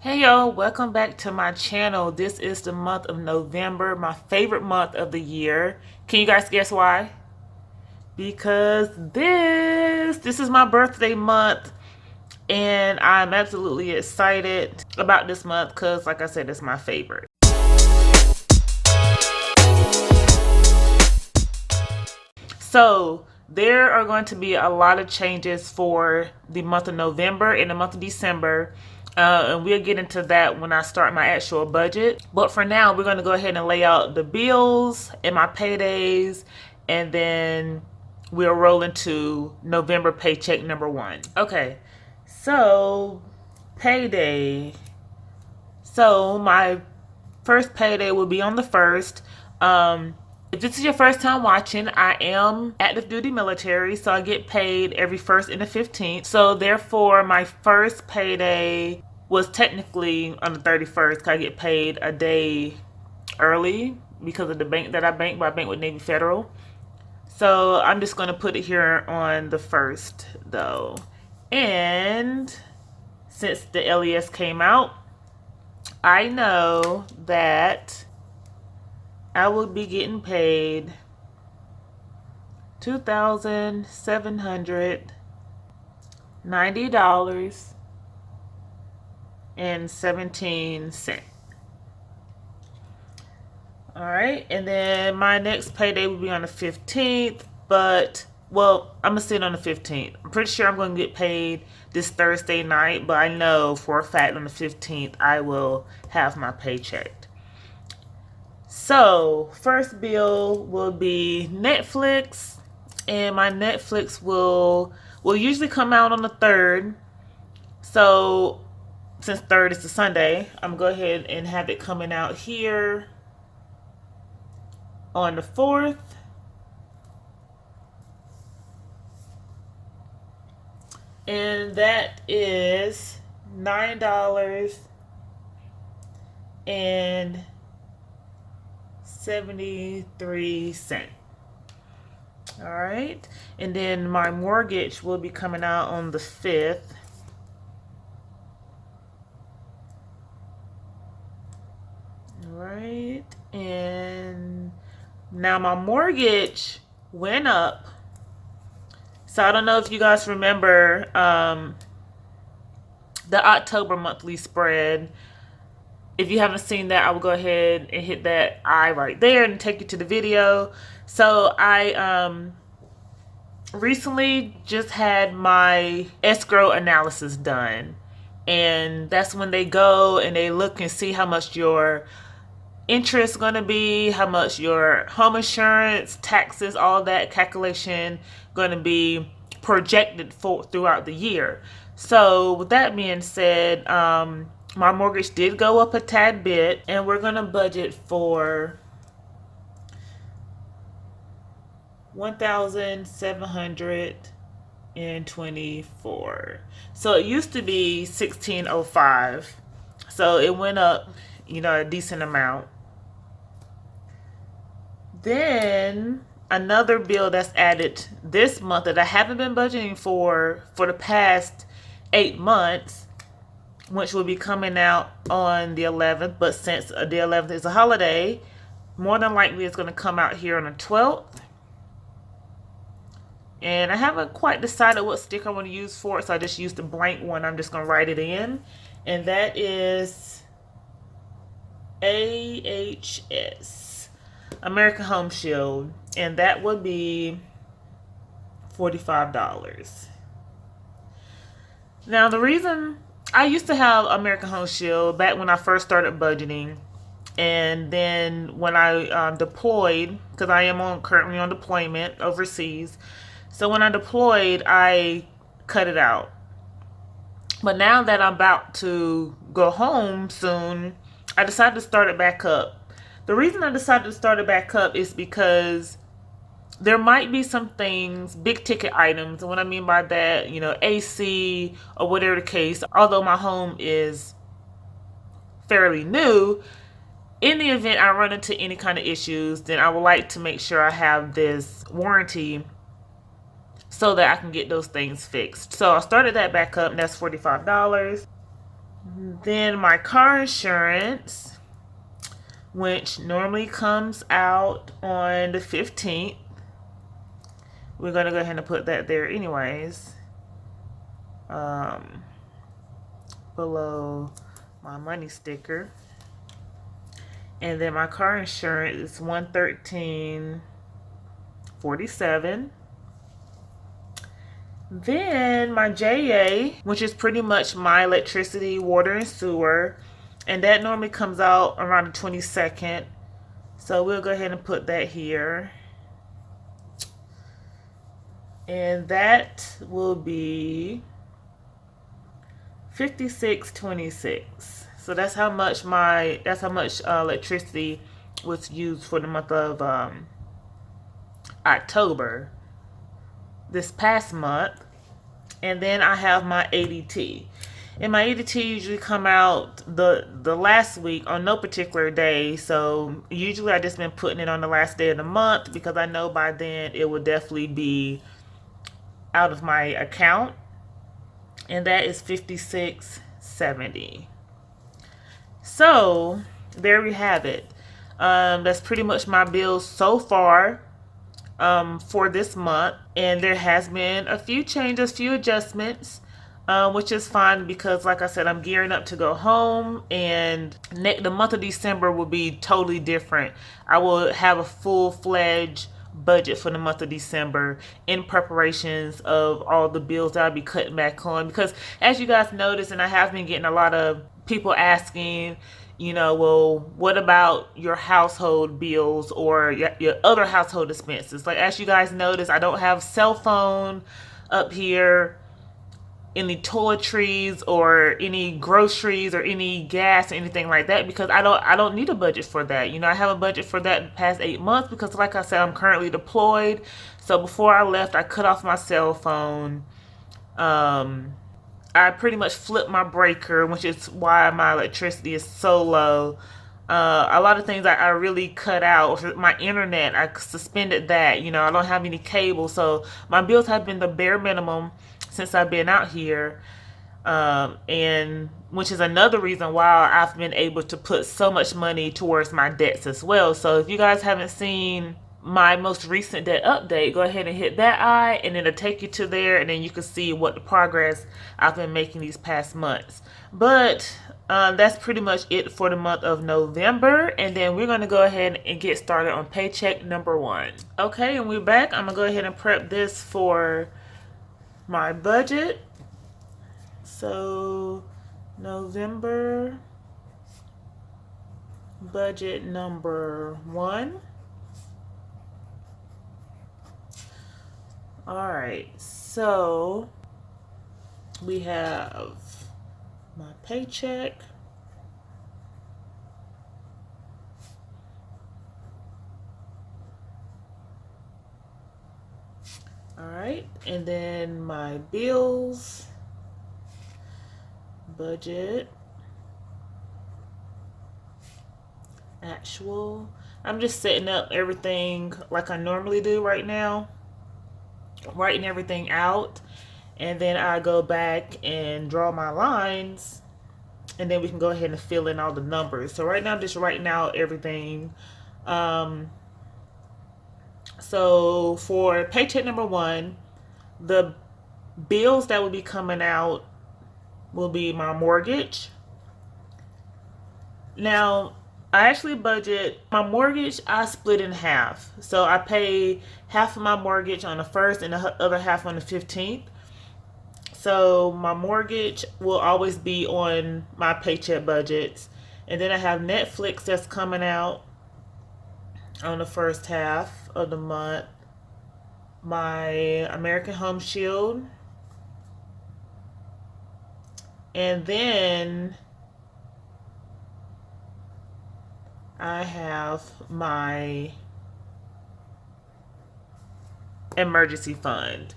Hey yo, welcome back to my channel. This is the month of November, my favorite month of the year. Can you guys guess why? Because this is my birthday month, and I'm absolutely excited about this month because, like I said, it's my favorite. So there are going to be a lot of changes for the month of November and the month of December. And we'll get into that when I start my actual budget. But for now, we're going to go ahead and lay out the bills and my paydays. And then we'll roll into November paycheck number 1. Okay, so payday. So my first payday will be on the 1st. If this is your first time watching, I am active duty military, so I get paid every 1st and the 15th. So therefore, my first payday was technically on the 31st because I get paid a day early because of the bank that I bank, but I bank with Navy Federal. So I'm just going to put it here on the 1st though. And since the LES came out, I know that I will be getting paid $2,790.17. Alright, and then my next payday will be on the 15th, but, well, I'm going to sit on the 15th. I'm pretty sure I'm going to get paid this Thursday night, but I know for a fact on the 15th I will have my paycheck. So, first bill will be Netflix, and my Netflix will usually come out on the 3rd. So, since 3rd is a Sunday, I'm going to go ahead and have it coming out here on the 4th. And that is $9.73. All right, and then my mortgage will be coming out on the 5th. All right, and now my mortgage went up. So I don't know if you guys remember the October monthly spread. If you haven't seen that, I will go ahead and hit that I right there and take you to the video. So I recently just had my escrow analysis done. And that's when they go and they look and see how much your interest is going to be, how much your home insurance, taxes, all that calculation going to be projected for throughout the year. So with that being said, my mortgage did go up a tad bit, and we're going to budget for $1,724. So it used to be $1,605. So it went up, a decent amount. Then another bill that's added this month that I haven't been budgeting for the past 8 months, which will be coming out on the 11th, but since the 11th is a holiday, more than likely it's going to come out here on the 12th. And I haven't quite decided what sticker I want to use for it, so I just used the blank one. I'm just going to write it in, and that is AHS, American Home Shield, and that would be $45. Now, the reason I used to have American Home Shield back when I first started budgeting, and then when I deployed, because I am currently on deployment overseas, so when I deployed, I cut it out. But now that I'm about to go home soon, I decided to start it back up. The reason I decided to start it back up is because there might be some things, big ticket items, and what I mean by that, AC or whatever the case, although my home is fairly new, in the event I run into any kind of issues, then I would like to make sure I have this warranty so that I can get those things fixed. So I started that back up, and that's $45. Then my car insurance, which normally comes out on the 15th. We're going to go ahead and put that there anyways. Below my money sticker. And then my car insurance is $113.47. Then my JA, which is pretty much my electricity, water, and sewer, and that normally comes out around the 22nd. So we'll go ahead and put that here. And that will be $56.26. So that's how much electricity was used for the month of October, this past month. And then I have my ADT. And my ADT usually come out the last week on no particular day. So usually I just been putting it on the last day of the month because I know by then it will definitely be out of my account. And that is $56.70. So there we have it. That's pretty much my bills so far for this month. And there has been a few changes, few adjustments, which is fine because, like I said, I'm gearing up to go home, and the month of December will be totally different. I will have a full-fledged budget for the month of December in preparations of all the bills that I'll be cutting back on, because as you guys notice, and I have been getting a lot of people asking, well, what about your household bills or your other household expenses? Like, as you guys notice, I don't have cell phone up here, any toiletries or any groceries or any gas or anything like that, because I don't need a budget for that. I have a budget for that the past 8 months because, like I said, I'm currently deployed. So before I left, I cut off my cell phone. I pretty much flipped my breaker, which is why my electricity is so low. A lot of things I really cut out. My internet, I suspended that. I don't have any cable, so my bills have been the bare minimum since I've been out here, and which is another reason why I've been able to put so much money towards my debts as well. So if you guys haven't seen my most recent debt update, go ahead and hit that eye, and it'll take you to there, and then you can see what the progress I've been making these past months. But that's pretty much it for the month of November, and then we're going to go ahead and get started on paycheck number 1. Okay, and we're back. I'm going to go ahead and prep this for my budget. So November budget number 1. Alright, so we have my paycheck, alright, and then my bills, budget, actual. I'm just setting up everything like I normally do right now, writing everything out, and then I go back and draw my lines, and then we can go ahead and fill in all the numbers. So right now I'm just writing out everything. So for paycheck number 1, the bills that will be coming out will be my mortgage. Now, I actually budget my mortgage. I split in half. So I pay half of my mortgage on the 1st and the other half on the 15th. So my mortgage will always be on my paycheck budgets. And then I have Netflix that's coming out on the first half of the month. My American Home Shield. And then I have my emergency fund.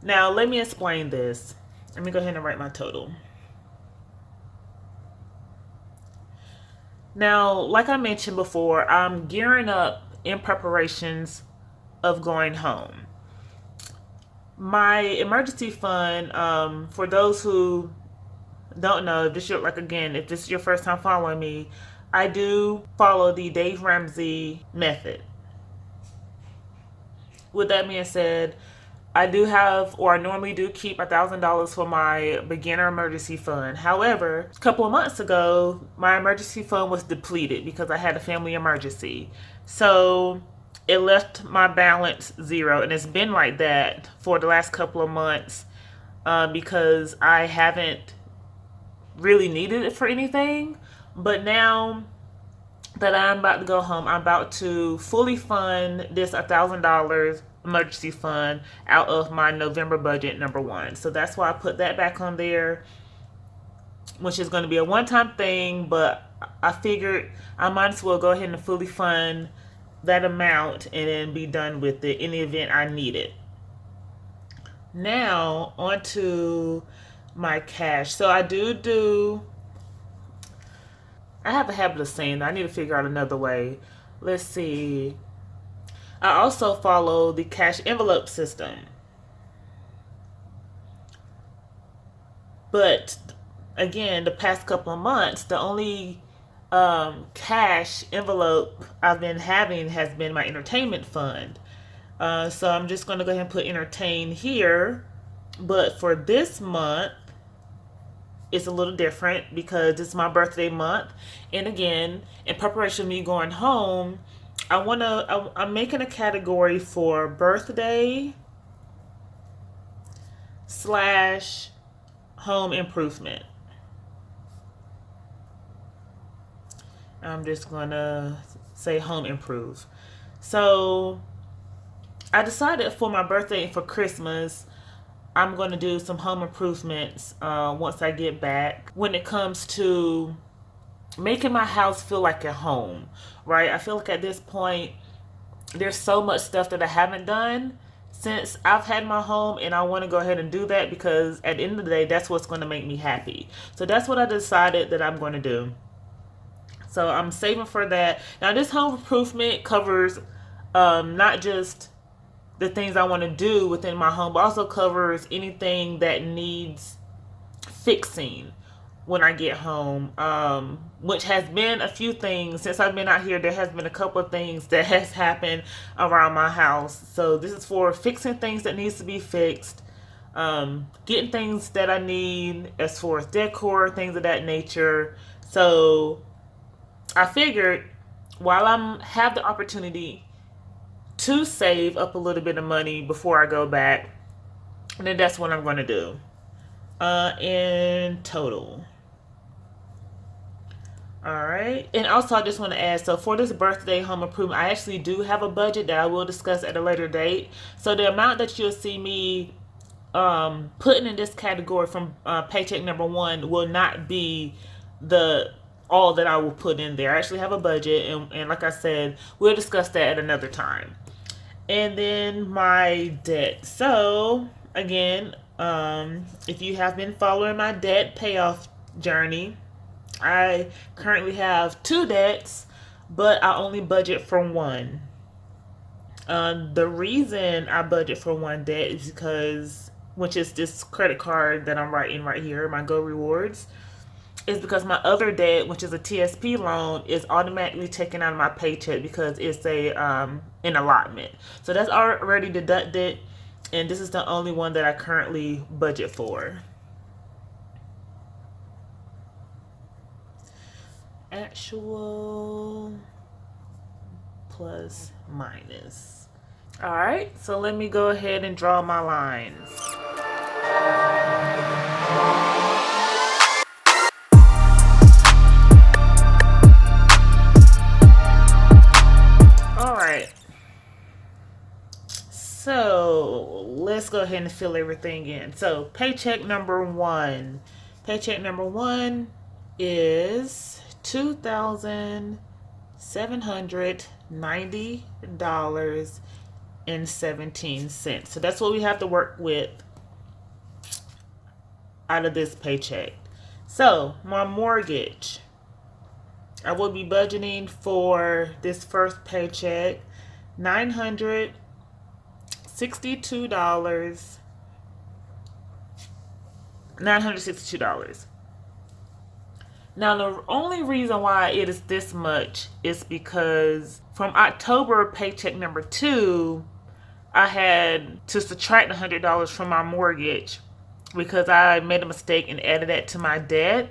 Now, let me explain this. Let me go ahead and write my total. Now, like I mentioned before, I'm gearing up in preparations of going home. My emergency fund, for those who don't know, if this if this is your first time following me, I do follow the Dave Ramsey method. With that being said, I normally do keep $1,000 for my beginner emergency fund. However, a couple of months ago, my emergency fund was depleted because I had a family emergency. So it left my balance zero, and it's been like that for the last couple of months because I haven't really needed it for anything. But now that I'm about to go home, I'm about to fully fund this $1,000 emergency fund out of my November budget number one. So that's why I put that back on there, which is going to be a one-time thing, but I figured I might as well go ahead and fully fund that amount and then be done with it in the event I need it. Now, on to my cash. So I have a habit of saying that. I need to figure out another way. Let's see. I also follow the cash envelope system. But again, the past couple of months, the only cash envelope I've been having has been my entertainment fund. So I'm just going to go ahead and put entertain here. But for this month, it's a little different because it's my birthday month. And again, in preparation of me going home, I'm making a category for birthday / home improvement. I'm just going to say home improve. So I decided for my birthday and for Christmas, I'm going to do some home improvements once I get back when it comes to making my house feel like a home, right? I feel like at this point, there's so much stuff that I haven't done since I've had my home, and I want to go ahead and do that because at the end of the day, that's what's going to make me happy. So that's what I decided that I'm going to do. So I'm saving for that. Now, this home improvement covers not just the things I want to do within my home, but also covers anything that needs fixing when I get home, which has been a few things. Since I've been out here, there has been a couple of things that has happened around my house. So this is for fixing things that needs to be fixed, getting things that I need as far as decor, things of that nature. So I figured while I have the opportunity to save up a little bit of money before I go back, and then that's what I'm going to do in total. Alright, and also I just want to add, so for this birthday home improvement, I actually do have a budget that I will discuss at a later date. So the amount that you'll see me putting in this category from paycheck number one will not be all that I will put in there. I actually have a budget, and like I said, we'll discuss that at another time. And then my debt. So again, if you have been following my debt payoff journey, I currently have 2 debts, but I only budget for one. The reason I budget for one debt is because, which is this credit card that I'm writing right here, my Go Rewards, is because my other debt, which is a TSP loan, is automatically taken out of my paycheck because it's an allotment. So that's already deducted, and this is the only one that I currently budget for. Actual plus minus. Alright, so let me go ahead and draw my lines. Alright, so let's go ahead and fill everything in. So paycheck number one. Paycheck number one is $2,790.17. So that's what we have to work with out of this paycheck. So my mortgage, I will be budgeting for this first paycheck $962. Now, the only reason why it is this much is because from October paycheck number 2, I had to subtract $100 from my mortgage because I made a mistake and added that to my debt.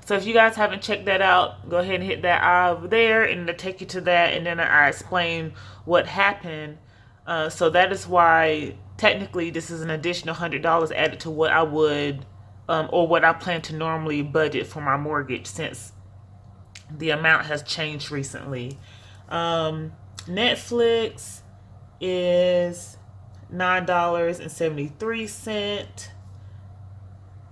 So if you guys haven't checked that out, go ahead and hit that eye over there and it'll take you to that, and then I explain what happened. So that is why technically this is an additional $100 added to what I would or what I plan to normally budget for my mortgage, since the amount has changed recently. Netflix is $9.73.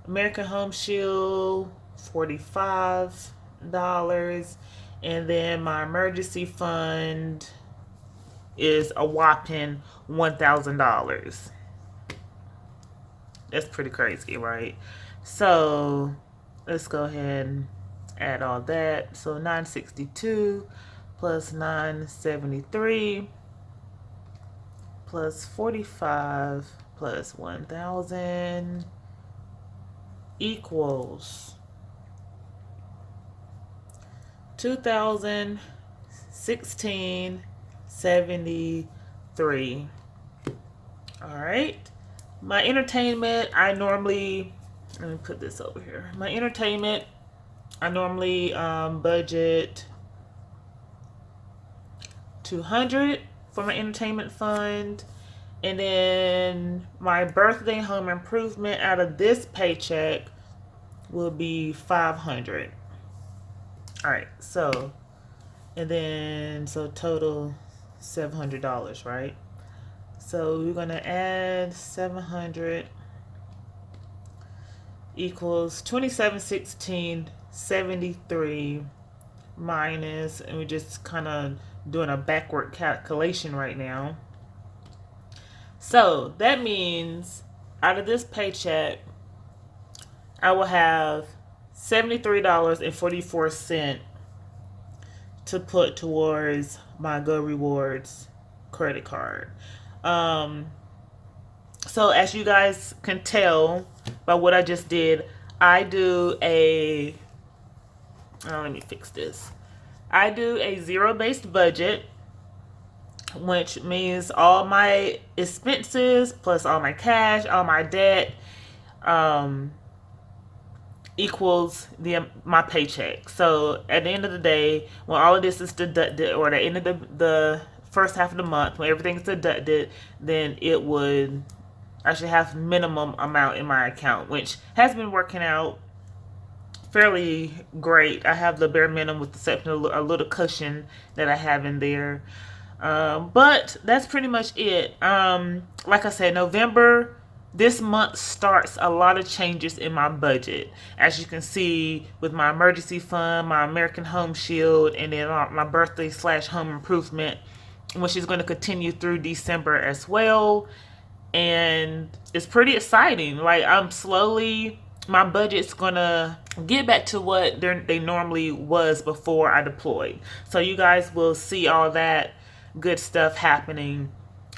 American Home Shield, $45. And then my emergency fund is a whopping $1,000. That's pretty crazy, right? So let's go ahead and add all that. So 962 plus 973 plus 45 plus 1,000 equals $2,016.73. All right. My entertainment, let me put this over here. My entertainment, I normally budget $200 for my entertainment fund. And then my birthday home improvement out of this paycheck will be $500. All right, so, and then, so total $700, right? So we're going to add 700 equals 2716.73 minus, and we're just kind of doing a backward calculation right now. So that means out of this paycheck, I will have $73.44 to put towards my Go Rewards credit card. So as you guys can tell by what I just did, I do a, let me fix this. I do a zero-based budget, which means all my expenses plus all my cash, all my debt, equals my paycheck. So at the end of the day, when all of this is deducted, or at the end of the first half of the month, when everything's deducted, then I should have minimum amount in my account, which has been working out fairly great. I have the bare minimum with the exception of a little cushion that I have in there. But that's pretty much it. Like I said, November, this month starts a lot of changes in my budget. As you can see with my emergency fund, my American Home Shield, and then my birthday / home improvement, which is going to continue through December as well. And it's pretty exciting. Like, my budget's gonna get back to what they normally was before I deployed. So you guys will see all that good stuff happening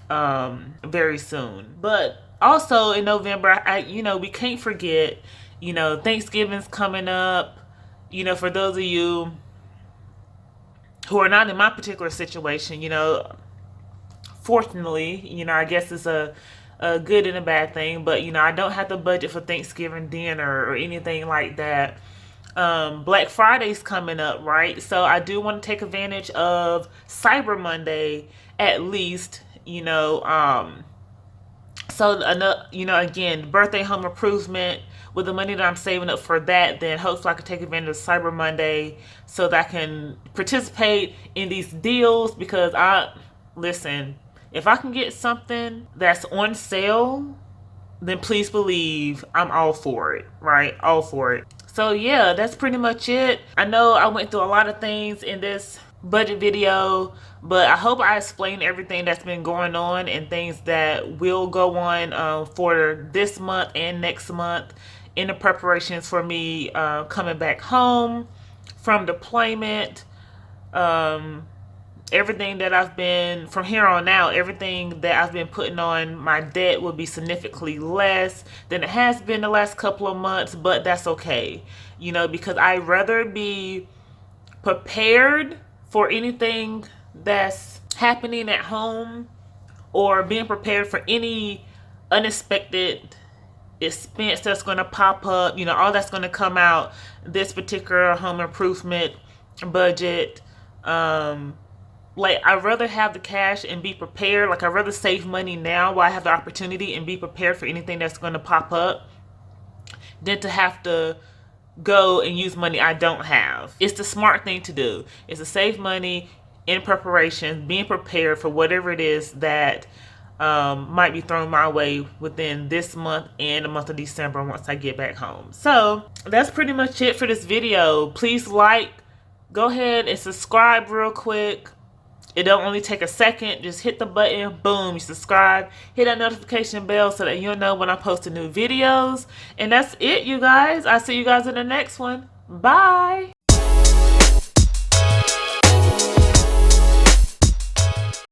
very soon. But also in November, we can't forget, Thanksgiving's coming up. For those of you who are not in my particular situation, fortunately, I guess it's a good and a bad thing, but I don't have to budget for Thanksgiving dinner or anything like that. Black Friday's coming up, right? So I do want to take advantage of Cyber Monday at least, so again, birthday home improvement, with the money that I'm saving up for that, then hopefully I can take advantage of Cyber Monday so that I can participate in these deals, because listen, if I can get something that's on sale, then please believe I'm all for it, right? All for it. So yeah, that's pretty much it. I know I went through a lot of things in this budget video, but I hope I explained everything that's been going on and things that will go on for this month and next month in the preparations for me coming back home from deployment. everything that I've been, from here on out, everything that I've been putting on my debt will be significantly less than it has been the last couple of months, but that's okay. You know, because I'd rather be prepared for anything that's happening at home, or being prepared for any unexpected expense that's going to pop up, you know, all that's going to come out this particular home improvement budget. Like, I'd rather have the cash and be prepared. Like, I'd rather save money now while I have the opportunity and be prepared for anything that's going to pop up than to have to go and use money I don't have. It's the smart thing to do, is to save money in preparation, being prepared for whatever it is that might be thrown my way within this month and the month of December once I get back home. So that's pretty much it for this video. Please go ahead and subscribe real quick. It don't only take a second. Just hit the button, boom, you subscribe. Hit that notification bell so that you'll know when I post new videos. And that's it, you guys. I'll see you guys in the next one. Bye.